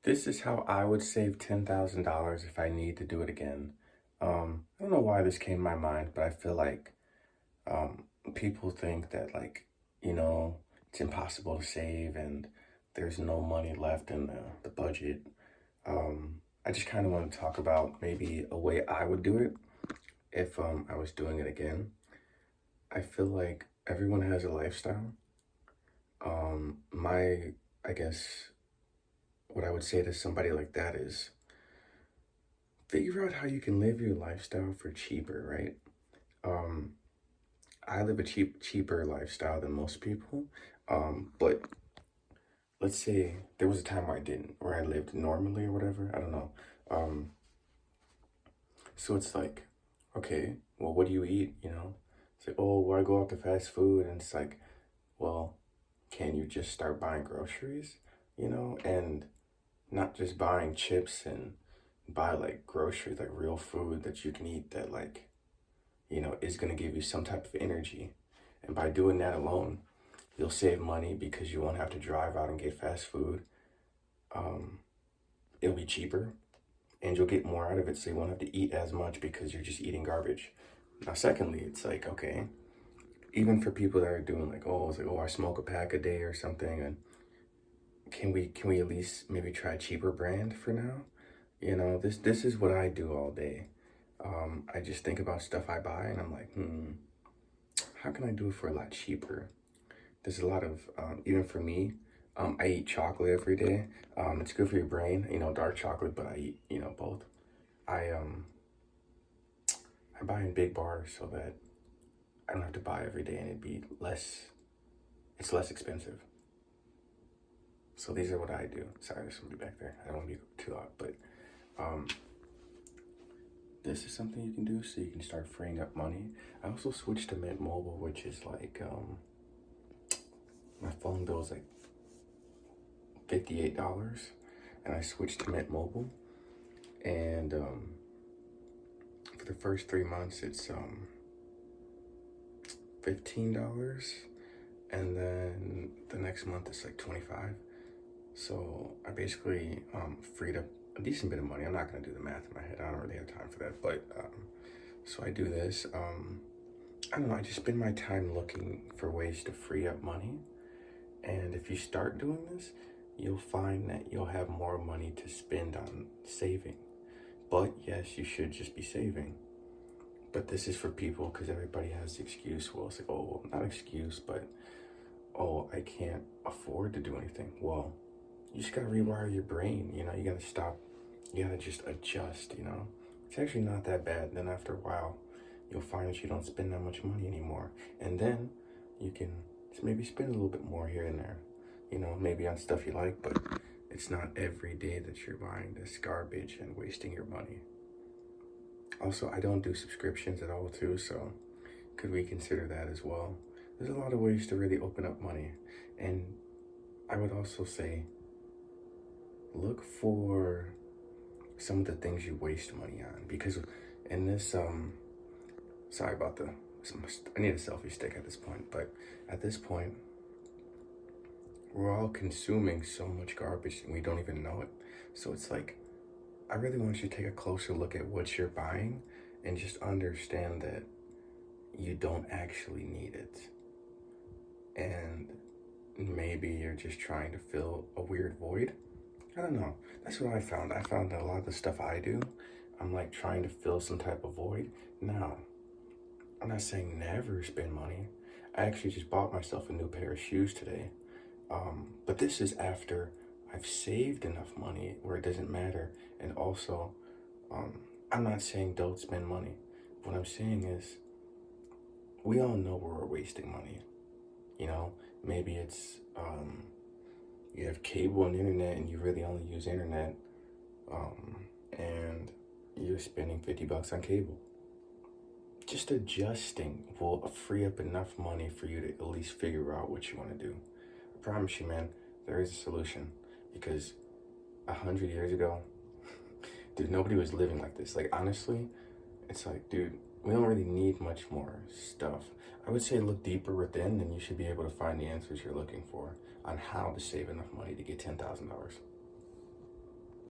This is how I would save $10,000 if I need to do it again. I don't know why this came to my mind, but I feel like um, people think that you know, it's impossible to save and there's no money left in the budget. I just kind of want to talk about maybe a way I would do it if I was doing it again. I feel like everyone has a lifestyle. I guess what I would say to somebody like that is figure out how you can live your lifestyle for cheaper, right? Um, I live a cheaper lifestyle than most people. But let's say there was a time where I didn't, where I lived normally or whatever. I don't know. Um, so it's like, okay, well, what do you eat? You know, it's like, oh, well, I go out to fast food, and it's like, well, can you just start buying groceries? You know, and not just buying chips and buy like groceries, like real food that you can eat that is going to give you some type of energy. And by doing that alone, you'll save money because you won't have to drive out and get fast food. Um, it'll be cheaper and you'll get more out of it, so you won't have to eat as much because you're just eating garbage. Now, secondly, it's like, okay, even for people that are doing I smoke a pack a day or something, and can we at least maybe try a cheaper brand for now? You know, this is what I do all day. I just think about stuff I buy and I'm like, how can I do it for a lot cheaper? There's a lot of, even for me, I eat chocolate every day. It's good for your brain, dark chocolate, but I eat, both. I, um, I buy in big bars so that I don't have to buy every day and it's less expensive. So these are what I do. Sorry, there's somebody back there. I don't want to be too loud, but um, this is something you can do so you can start freeing up money. I also switched to Mint Mobile, which is my phone bill is like $58, and I switched to Mint Mobile, and for the first 3 months it's $15, and then the next month it's like 25. So I basically freed up a decent bit of money. I'm not gonna do the math in my head. I don't really have time for that, but so I do this. I don't know. I just spend my time looking for ways to free up money, and if you start doing this, you'll find that you'll have more money to spend on saving. But yes, you should just be saving. But this is for people because everybody has the excuse. Well, it's like, oh, not excuse, but oh, I can't afford to do anything. Well, you just gotta rewire your brain. You gotta stop. You gotta just adjust. It's actually not that bad. Then after a while, you'll find that you don't spend that much money anymore, and then you can maybe spend a little bit more here and there. Maybe on stuff you like, but it's not every day that you're buying this garbage and wasting your money. Also, I don't do subscriptions at all, too, so could we consider that as well? There's a lot of ways to really open up money. And I would also say, look for some of the things you waste money on. Because in this, sorry about I need a selfie stick at this point, but at this point, we're all consuming so much garbage and we don't even know it. So it's like, I really want you to take a closer look at what you're buying and just understand that you don't actually need it. And maybe you're just trying to fill a weird void. I don't know. That's what I found. I found that a lot of the stuff I do, I'm like trying to fill some type of void. Now, I'm not saying never spend money. I actually just bought myself a new pair of shoes today. But this is after I've saved enough money where it doesn't matter. And also, I'm not saying don't spend money. What I'm saying is, we all know where we're wasting money. Maybe it's you have cable and internet and you really only use internet, and you're spending $50 on cable. Just adjusting will free up enough money for you to at least figure out what you want to do. I promise you, man, there is a solution. Because 100 years ago, dude, nobody was living like this. Like, honestly, it's like, dude, we don't really need much more stuff. I would say look deeper within, and you should be able to find the answers you're looking for on how to save enough money to get $10,000.